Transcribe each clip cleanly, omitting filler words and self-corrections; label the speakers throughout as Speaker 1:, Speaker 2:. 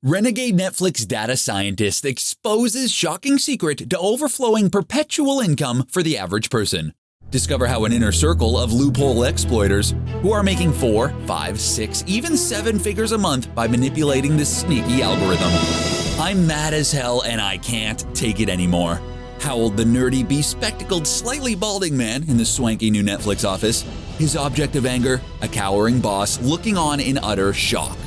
Speaker 1: Renegade Netflix data scientist exposes shocking secret to overflowing perpetual income for the average person. Discover how an inner circle of loophole exploiters who are making 4, 5, 6, even 7 figures a month by manipulating this sneaky algorithm. I'm mad as hell and I can't take it anymore, howled the nerdy, bespectacled, slightly balding man in the swanky new Netflix office, his object of anger, a cowering boss looking on in utter shock.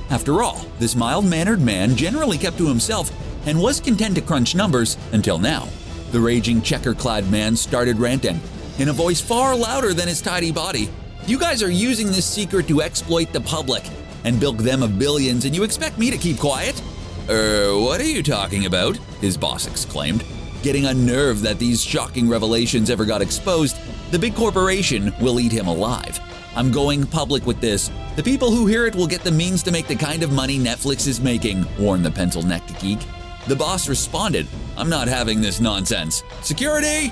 Speaker 1: After all, this mild-mannered man generally kept to himself and was content to crunch numbers until now. The raging checker-clad man started ranting, in a voice far louder than his tidy body. "You guys are using this secret to exploit the public and bilk them of billions, and you expect me to keep quiet?" What are you talking about?" his boss exclaimed. Getting unnerved that these shocking revelations ever got exposed, the big corporation will eat him alive. "I'm going public with this. The people who hear it will get the means to make the kind of money Netflix is making," warned the pencil-necked geek. The boss responded, "I'm not having this nonsense. Security!"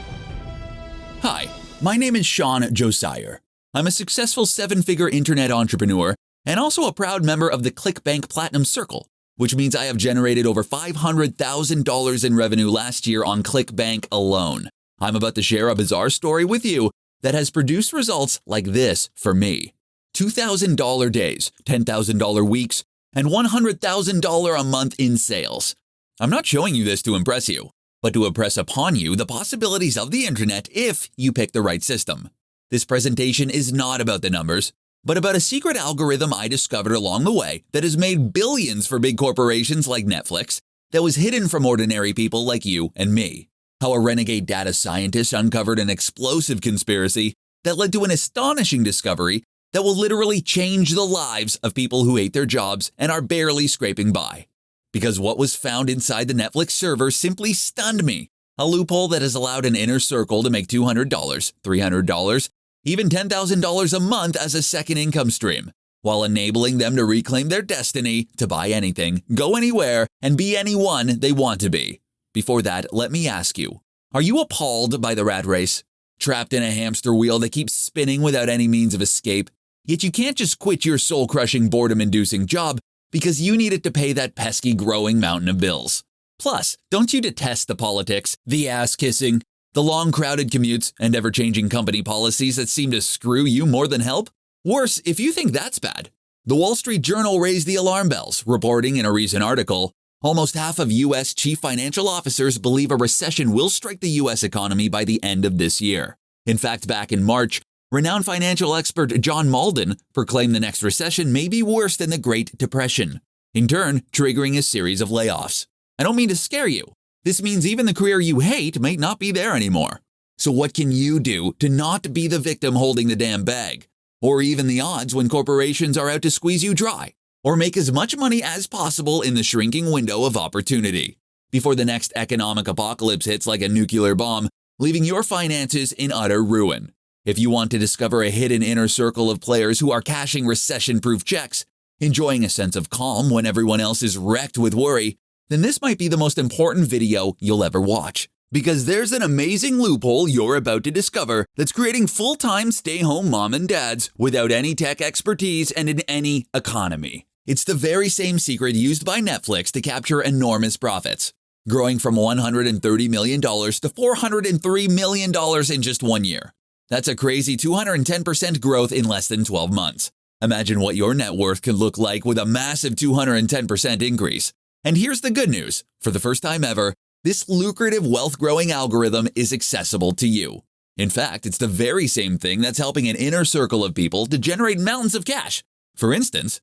Speaker 1: Hi, my name is Sean Josiah. I'm a successful 7-figure internet entrepreneur and also a proud member of the ClickBank Platinum Circle, which means I have generated over $500,000 in revenue last year on ClickBank alone. I'm about to share a bizarre story with you that has produced results like this for me. $2,000 days, $10,000 weeks, and $100,000 a month in sales. I'm not showing you this to impress you, but to impress upon you the possibilities of the internet if you pick the right system. This presentation is not about the numbers, but about a secret algorithm I discovered along the way that has made billions for big corporations like Netflix that was hidden from ordinary people like you and me. How a renegade data scientist uncovered an explosive conspiracy that led to an astonishing discovery that will literally change the lives of people who hate their jobs and are barely scraping by. Because what was found inside the Netflix server simply stunned me. A loophole that has allowed an inner circle to make $200, $300, even $10,000 a month as a second income stream, while enabling them to reclaim their destiny to buy anything, go anywhere, and be anyone they want to be. Before that, let me ask you, are you appalled by the rat race? Trapped in a hamster wheel that keeps spinning without any means of escape? Yet you can't just quit your soul-crushing, boredom-inducing job because you need it to pay that pesky growing mountain of bills. Plus, don't you detest the politics, the ass-kissing, the long crowded commutes, and ever-changing company policies that seem to screw you more than help? Worse, if you think that's bad. The Wall Street Journal raised the alarm bells, reporting in a recent article, almost half of U.S. chief financial officers believe a recession will strike the U.S. economy by the end of this year. In fact, back in March, renowned financial expert John Malden proclaimed the next recession may be worse than the Great Depression, in turn triggering a series of layoffs. I don't mean to scare you. This means even the career you hate may not be there anymore. So what can you do to not be the victim holding the damn bag? Or even the odds when corporations are out to squeeze you dry? Or make as much money as possible in the shrinking window of opportunity before the next economic apocalypse hits like a nuclear bomb, leaving your finances in utter ruin? If you want to discover a hidden inner circle of players who are cashing recession-proof checks, enjoying a sense of calm when everyone else is wrecked with worry, then this might be the most important video you'll ever watch. Because there's an amazing loophole you're about to discover that's creating full-time stay-home mom and dads without any tech expertise and in any economy. It's the very same secret used by Netflix to capture enormous profits, growing from $130 million to $403 million in just 1 year. That's a crazy 210% growth in less than 12 months. Imagine what your net worth could look like with a massive 210% increase. And here's the good news. For the first time ever, this lucrative wealth-growing algorithm is accessible to you. In fact, it's the very same thing that's helping an inner circle of people to generate mountains of cash. For instance,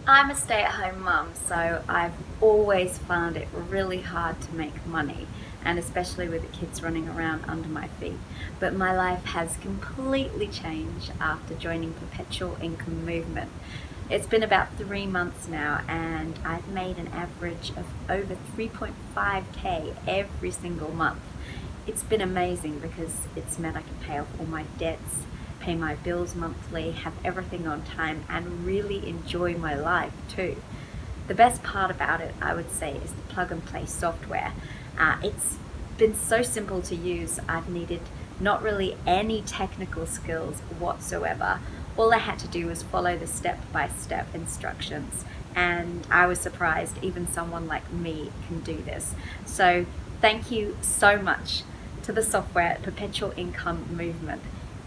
Speaker 2: I'm a stay-at-home mum, so I've always found it really hard to make money, and especially with the kids running around under my feet. But my life has completely changed after joining Perpetual Income movement. It's been about 3 months now, and I've made an average of over 3.5K every single month. It's been amazing because it's meant I can pay off all my debts, pay my bills monthly, have everything on time, and really enjoy my life too. The best part about it, I would say, is the plug-and-play software. It's been so simple to use. I've needed not really any technical skills whatsoever. All I had to do was follow the step-by-step instructions, and I was surprised even someone like me can do this. So thank you so much to the software Perpetual Income movement.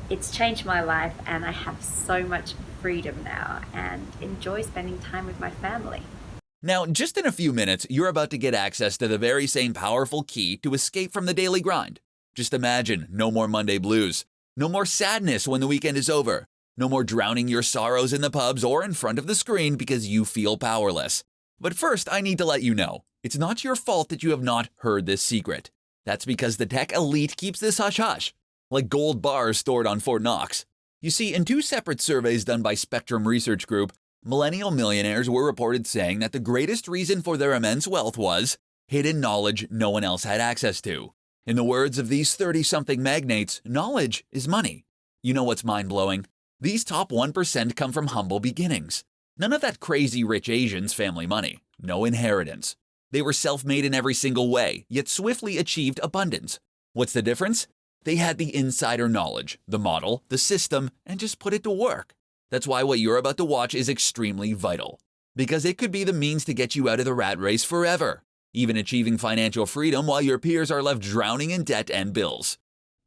Speaker 2: It's changed my life, and I have so much freedom now and enjoy spending time with my family.
Speaker 1: Now, just in a few minutes, you're about to get access to the very same powerful key to escape from the daily grind. Just imagine no more Monday blues, no more sadness when the weekend is over, no more drowning your sorrows in the pubs or in front of the screen because you feel powerless. But first, I need to let you know, it's not your fault that you have not heard this secret. That's because the tech elite keeps this hush-hush, like gold bars stored on Fort Knox. You see, in two separate surveys done by Spectrum Research Group, millennial millionaires were reported saying that the greatest reason for their immense wealth was hidden knowledge no one else had access to. In the words of these 30-something magnates, knowledge is money. You know what's mind-blowing? These top 1% come from humble beginnings. None of that crazy rich Asians family money. No inheritance. They were self-made in every single way, yet swiftly achieved abundance. What's the difference? They had the insider knowledge, the model, the system, and just put it to work. That's why what you're about to watch is extremely vital. Because it could be the means to get you out of the rat race forever, even achieving financial freedom while your peers are left drowning in debt and bills.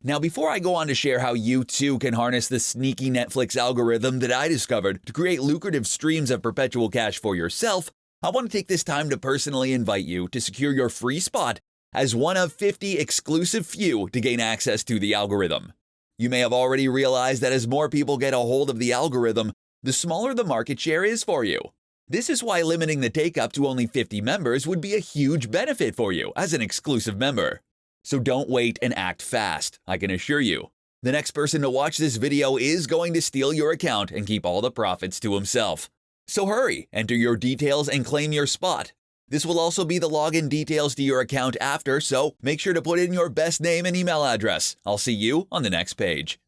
Speaker 1: Now, before I go on to share how you too can harness the sneaky Netflix algorithm that I discovered to create lucrative streams of perpetual cash for yourself, I want to take this time to personally invite you to secure your free spot as one of 50 exclusive few to gain access to the algorithm. You may have already realized that as more people get a hold of the algorithm, the smaller the market share is for you. This is why limiting the take-up to only 50 members would be a huge benefit for you as an exclusive member. So don't wait and act fast, I can assure you. The next person to watch this video is going to steal your account and keep all the profits to himself. So hurry, enter your details and claim your spot. This will also be the login details to your account after, so make sure to put in your best name and email address. I'll see you on the next page.